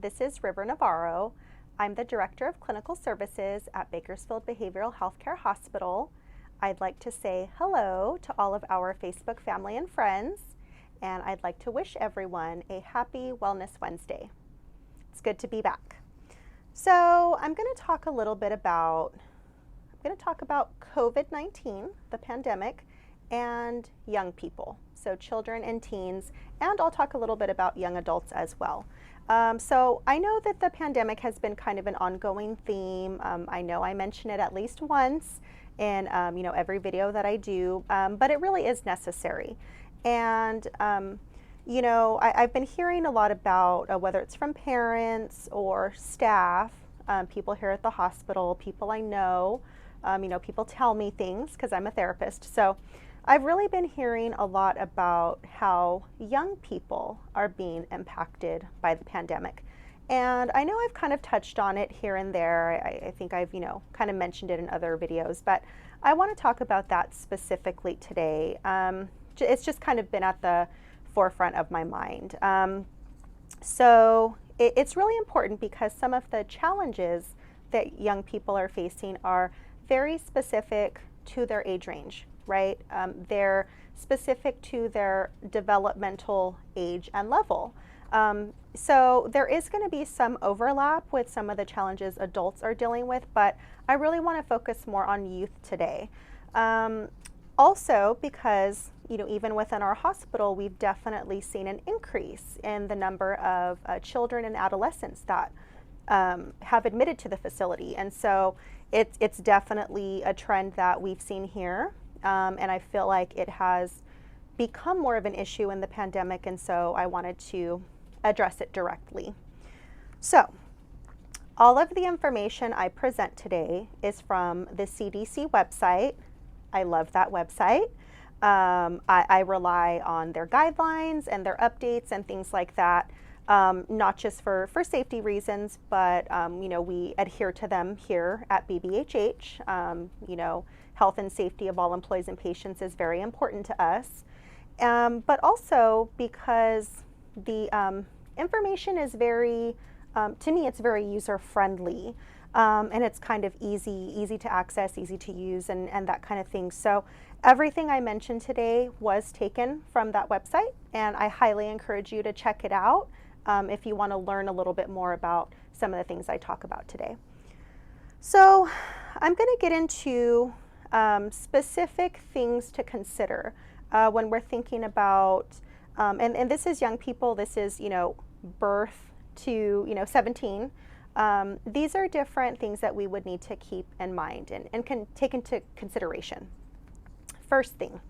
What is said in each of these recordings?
This is River Navarro. I'm the Director of Clinical Services at Bakersfield Behavioral Healthcare Hospital. I'd like to say hello to all of our Facebook family and friends, and I'd like to wish everyone a happy Wellness Wednesday. It's good to be back. So I'm going to talk a little bit about COVID-19, the pandemic, and young people, so children and teens, and I'll talk a little bit about young adults as well. So I know that the pandemic has been kind of an ongoing theme. I know I mention it at least once in every video that I do, but it really is necessary. And I've been hearing a lot about whether it's from parents or staff, people here at the hospital, people I know, people tell me things because I'm a therapist. So I've really been hearing a lot about how young people are being impacted by the pandemic. And I know I've kind of touched on it here and there. I think I've, kind of mentioned it in other videos, but I want to talk about that specifically today. It's just kind of been at the forefront of my mind. So it's really important because some of the challenges that young people are facing are very specific to their age range, right? They're specific to their developmental age and level. So there is going to be some overlap with some of the challenges adults are dealing with, but I really want to focus more on youth today. Also because, even within our hospital, we've definitely seen an increase in the number of children and adolescents that have admitted to the facility. And so it's definitely a trend that we've seen here. And I feel like it has become more of an issue in the pandemic, and so I wanted to address it directly. So, all of the information I present today is from the CDC website. I love that website. I rely on their guidelines and their updates and things like that, not just for safety reasons, but we adhere to them here at BBHH. Health and safety of all employees and patients is very important to us, but also because the information is very, to me, it's very user-friendly, and it's kind of easy to access, easy to use, and that kind of thing. So everything I mentioned today was taken from that website, and I highly encourage you to check it out if you want to learn a little bit more about some of the things I talk about today. So I'm going to get into specific things to consider when we're thinking about, and this is young people, this is, birth to, 17. These are different things that we would need to keep in mind and can take into consideration. First thing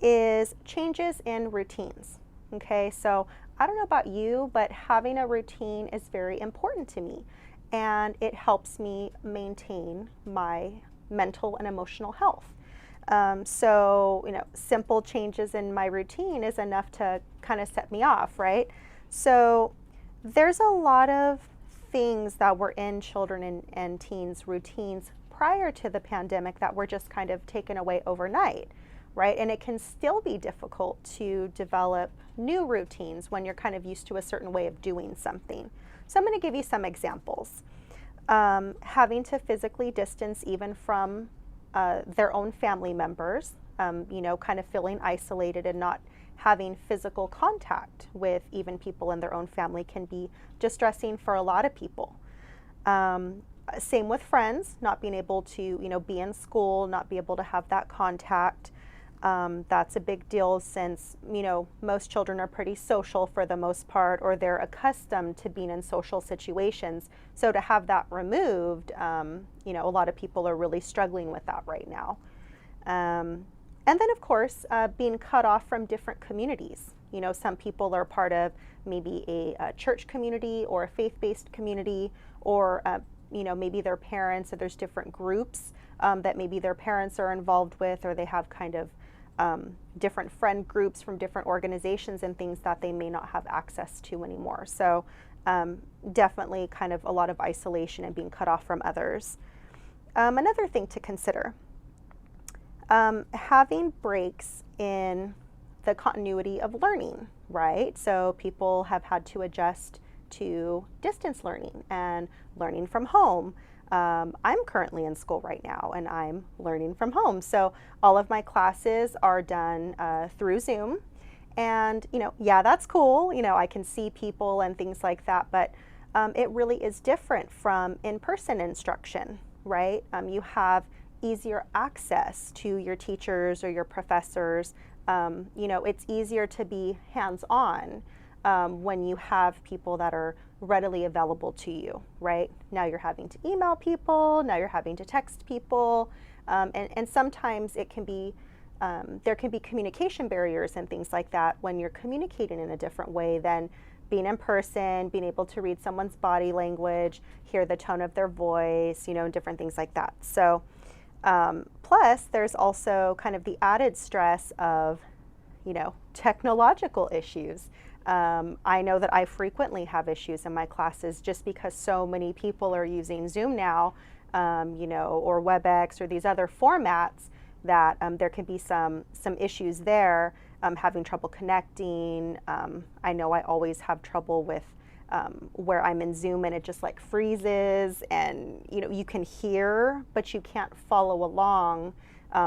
is changes in routines. Okay, so I don't know about you, but having a routine is very important to me, and it helps me maintain my mental and emotional health. Simple changes in my routine is enough to kind of set me off, right? So there's a lot of things that were in children and teens routines prior to the pandemic that were just kind of taken away overnight, right? And it can still be difficult to develop new routines when you're kind of used to a certain way of doing something. So I'm going to give you some examples. Having to physically distance even from their own family members, kind of feeling isolated and not having physical contact with even people in their own family can be distressing for a lot of people. Same with friends, not being able to, be in school, not be able to have that contact. That's a big deal since, most children are pretty social for the most part, or they're accustomed to being in social situations. So to have that removed, a lot of people are really struggling with that right now. And then, of course, being cut off from different communities. Some people are part of maybe a church community or a faith-based community, or, maybe their parents, or there's different groups that maybe their parents are involved with, or they have kind of different friend groups from different organizations and things that they may not have access to anymore. So definitely kind of a lot of isolation and being cut off from others. Another thing to consider, having breaks in the continuity of learning, right? So people have had to adjust to distance learning and learning from home. I'm currently in school right now and I'm learning from home. So all of my classes are done through Zoom. And, yeah, that's cool. I can see people and things like that, but it really is different from in-person instruction, right? You have easier access to your teachers or your professors. It's easier to be hands-on when you have people that are readily available to you, right? Now you're having to email people, now you're having to text people, and sometimes it can be, there can be communication barriers and things like that when you're communicating in a different way than being in person, being able to read someone's body language, hear the tone of their voice, and different things like that. So, plus there's also kind of the added stress of, technological issues. I know that I frequently have issues in my classes just because so many people are using Zoom now, or WebEx or these other formats that there can be some issues there, having trouble connecting. I know I always have trouble with where I'm in Zoom and it just like freezes and you can hear but you can't follow along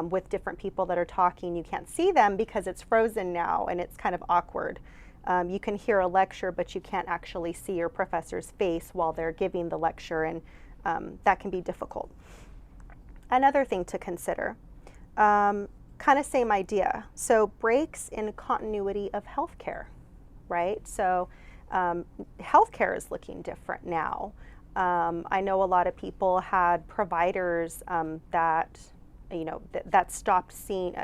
with different people that are talking. You can't see them because it's frozen now and it's kind of awkward. You can hear a lecture but you can't actually see your professor's face while they're giving the lecture, and that can be difficult. Another thing to consider, kind of same idea. So breaks in continuity of healthcare, right? So healthcare is looking different now. I know a lot of people had providers that stopped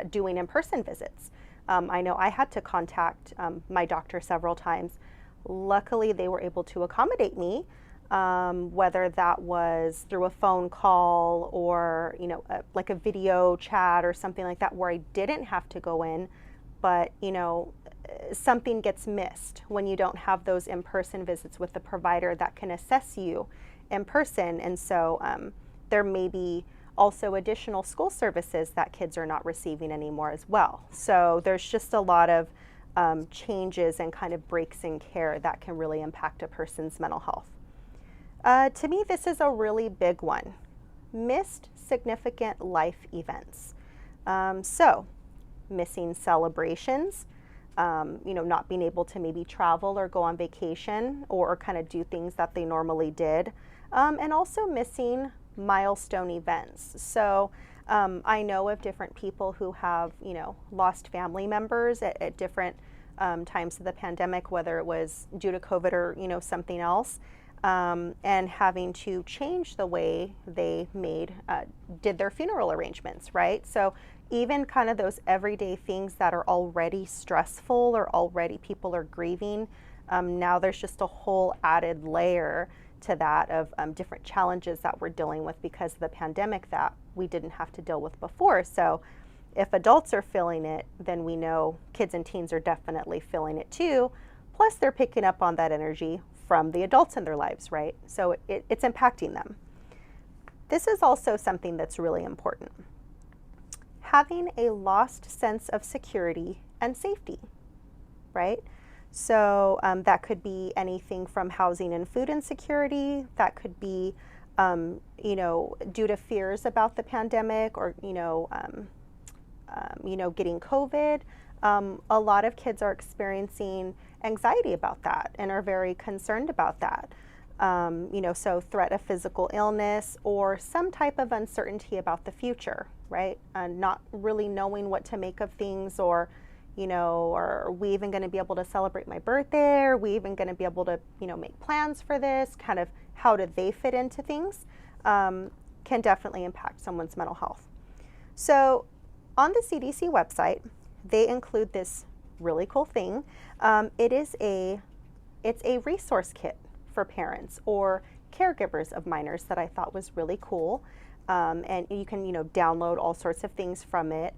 doing in-person visits. I know I had to contact my doctor several times. Luckily, they were able to accommodate me, whether that was through a phone call or like a video chat or something like that, where I didn't have to go in. But something gets missed when you don't have those in-person visits with the provider that can assess you in person, and so there may be also additional school services that kids are not receiving anymore as well. So there's just a lot of changes and kind of breaks in care that can really impact a person's mental health. To me, this is a really big one. Missed significant life events. So missing celebrations, not being able to maybe travel or go on vacation or kind of do things that they normally did, and also missing milestone events. So I know of different people who have, lost family members at different times of the pandemic, whether it was due to COVID or, something else, and having to change the way they did their funeral arrangements, right? So even kind of those everyday things that are already stressful or already people are grieving, now there's just a whole added layer to that of different challenges that we're dealing with because of the pandemic that we didn't have to deal with before. So if adults are feeling it, then we know kids and teens are definitely feeling it too. Plus they're picking up on that energy from the adults in their lives, right? So it's impacting them. This is also something that's really important. Having a lost sense of security and safety, right? So that could be anything from housing and food insecurity. That could be, due to fears about the pandemic or, getting COVID. A lot of kids are experiencing anxiety about that and are very concerned about that. So threat of physical illness or some type of uncertainty about the future, right? And not really knowing what to make of things, or are we even going to be able to celebrate my birthday? Are we even going to be able to, make plans for this? Kind of how do they fit into things can definitely impact someone's mental health. So on the CDC website, they include this really cool thing. It's a resource kit for parents or caregivers of minors that I thought was really cool. And you can, download all sorts of things from it.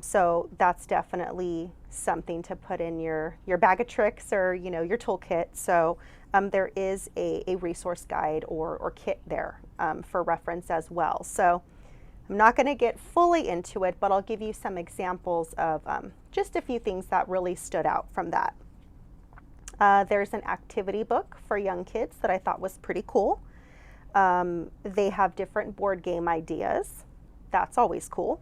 So that's definitely something to put in your bag of tricks or, your toolkit. So there is a resource guide or kit there for reference as well. So I'm not going to get fully into it, but I'll give you some examples of just a few things that really stood out from that. There's an activity book for young kids that I thought was pretty cool. They have different board game ideas. That's always cool.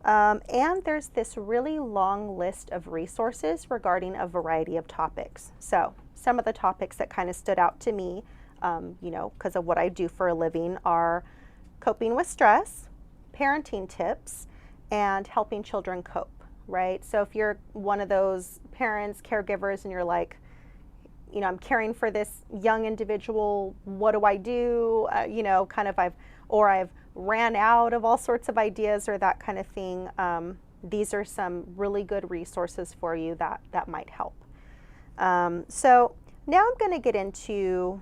And there's this really long list of resources regarding a variety of topics. So some of the topics that kind of stood out to me, because of what I do for a living, are coping with stress, parenting tips, and helping children cope, right? So if you're one of those parents, caregivers, and you're like, I'm caring for this young individual, what do I do? I've ran out of all sorts of ideas or that kind of thing. These are some really good resources for you that might help. So now I'm going to get into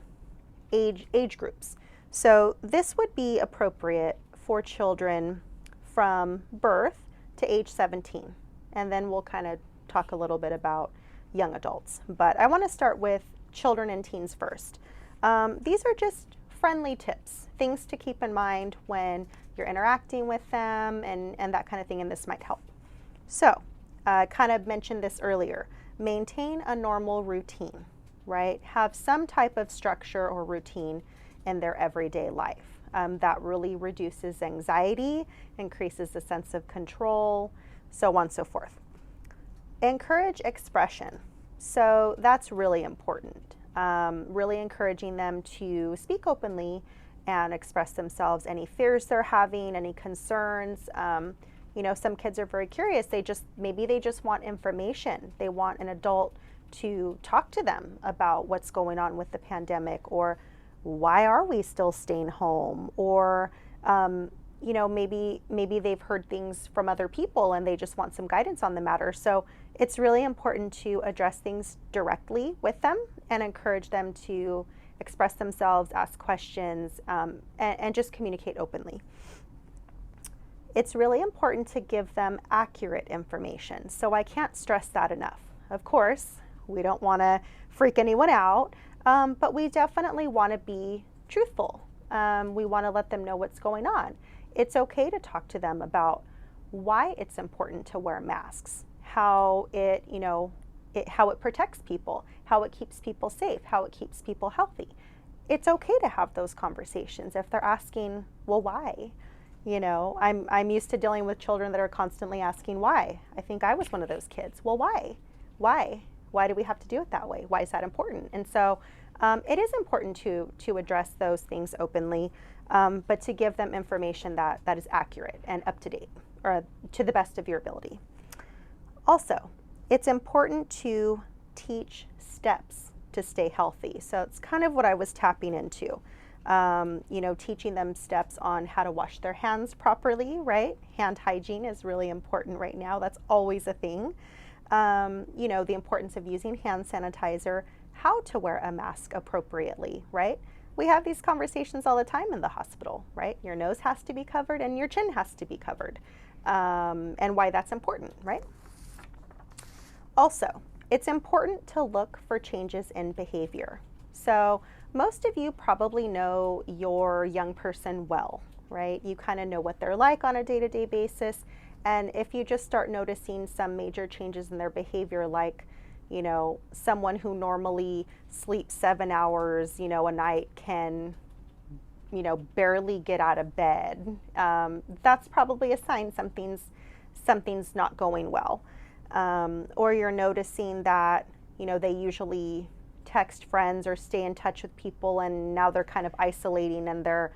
age groups. So this would be appropriate for children from birth to age 17. And then we'll kind of talk a little bit about young adults. But I want to start with children and teens first. These are just friendly tips, things to keep in mind when you're interacting with them and that kind of thing, and this might help. So I kind of mentioned this earlier. Maintain a normal routine, right? Have some type of structure or routine in their everyday life. That really reduces anxiety, increases the sense of control, so on and so forth. Encourage expression. So that's really important. Really encouraging them to speak openly and express themselves, any fears they're having, any concerns. Some kids are very curious. Maybe they just want information. They want an adult to talk to them about what's going on with the pandemic, or why are we still staying home, or maybe they've heard things from other people and they just want some guidance on the matter. So it's really important to address things directly with them and encourage them to express themselves, ask questions, and just communicate openly. It's really important to give them accurate information. So I can't stress that enough. Of course, we don't want to freak anyone out, but we definitely want to be truthful. We want to let them know what's going on. It's okay to talk to them about why it's important to wear masks, how it protects people, how it keeps people safe, how it keeps people healthy. It's okay to have those conversations if they're asking, well, why? I'm used to dealing with children that are constantly asking why. I think I was one of those kids. Well, why? Why do we have to do it that way? Why is that important? And so it is important to address those things openly, but to give them information that is accurate and up to date, or to the best of your ability. Also, it's important to teach steps to stay healthy. So it's kind of what I was tapping into. Teaching them steps on how to wash their hands properly, right? Hand hygiene is really important right now. That's always a thing. The importance of using hand sanitizer, how to wear a mask appropriately, right? We have these conversations all the time in the hospital, right? Your nose has to be covered and your chin has to be covered, and why that's important, right? Also, it's important to look for changes in behavior. So most of you probably know your young person well, right? You kind of know what they're like on a day-to-day basis. And if you just start noticing some major changes in their behavior, like, someone who normally sleeps 7 hours, a night can, barely get out of bed, that's probably a sign something's not going well. Or you're noticing that, they usually text friends or stay in touch with people, and now they're kind of isolating and they're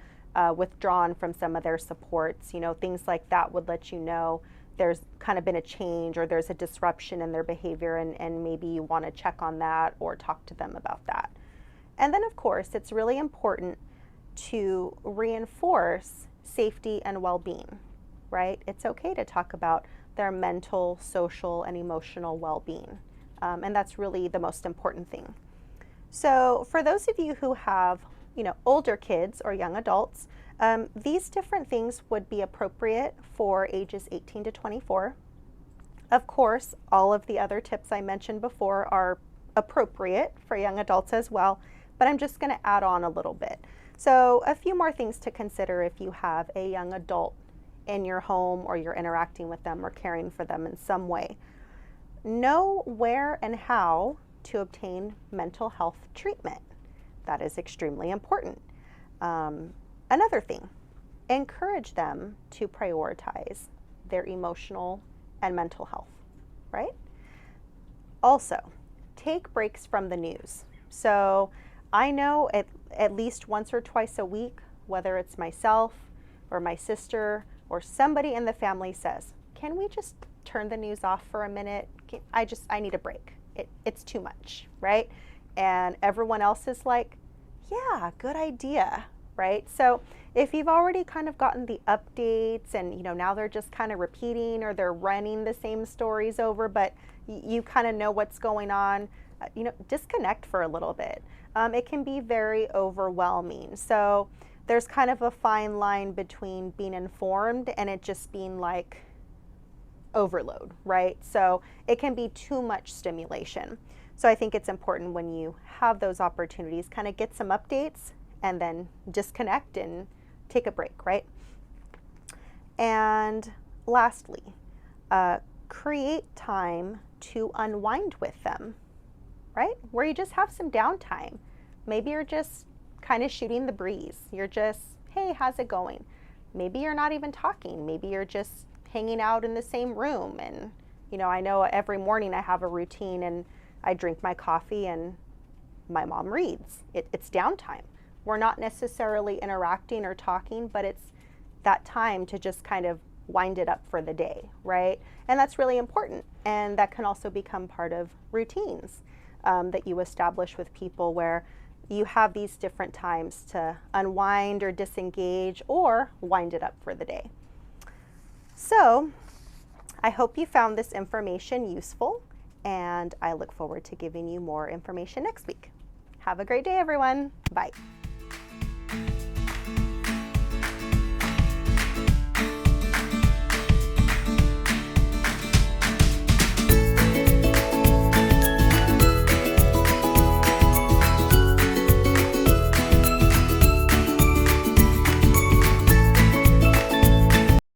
withdrawn from some of their supports. Things like that would let you know there's kind of been a change or there's a disruption in their behavior, and maybe you want to check on that or talk to them about that. And then, of course, it's really important to reinforce safety and well-being, right? It's okay to talk about their mental, social, and emotional well-being. And that's really the most important thing. So for those of you who have, older kids or young adults, these different things would be appropriate for ages 18 to 24. Of course, all of the other tips I mentioned before are appropriate for young adults as well, but I'm just going to add on a little bit. So a few more things to consider if you have a young adult in your home or you're interacting with them or caring for them in some way. Know where and how to obtain mental health treatment. That is extremely important. Another thing, encourage them to prioritize their emotional and mental health, right? Also, take breaks from the news. So I know at least once or twice a week, whether it's myself or my sister or somebody in the family says, can we just turn the news off for a minute? I need a break. It's too much, right? And everyone else is like, yeah, good idea, right? So if you've already kind of gotten the updates and, now they're just kind of repeating or they're running the same stories over, but you kind of know what's going on, disconnect for a little bit. It can be very overwhelming. So there's kind of a fine line between being informed and it just being like overload, right? So it can be too much stimulation. So I think it's important when you have those opportunities, kind of get some updates and then disconnect and take a break, right? And lastly, create time to unwind with them, right? Where you just have some downtime. Maybe you're just kind of shooting the breeze. You're just, hey, how's it going? Maybe you're not even talking. Maybe you're just hanging out in the same room. And, I know every morning I have a routine and I drink my coffee and my mom reads. It's downtime. We're not necessarily interacting or talking, but it's that time to just kind of wind it up for the day, right? And that's really important. And that can also become part of routines that you establish with people where you have these different times to unwind or disengage or wind it up for the day. So I hope you found this information useful, and I look forward to giving you more information next week. Have a great day, everyone. Bye.